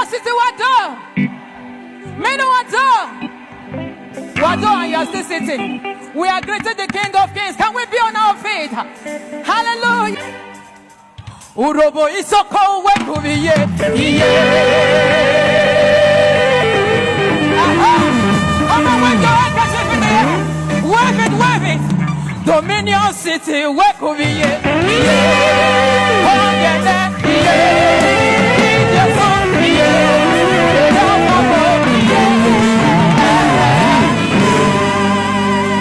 Dominion City, Wado. Many Wado. Wado, and you are still sitting. We are greeting the King of Kings. Can we be on our feet? Hallelujah. Urobo isoko wekubiye. Come on, wave your handkerchief in the air. Wave it, wave it. Dominion City, wekubiye.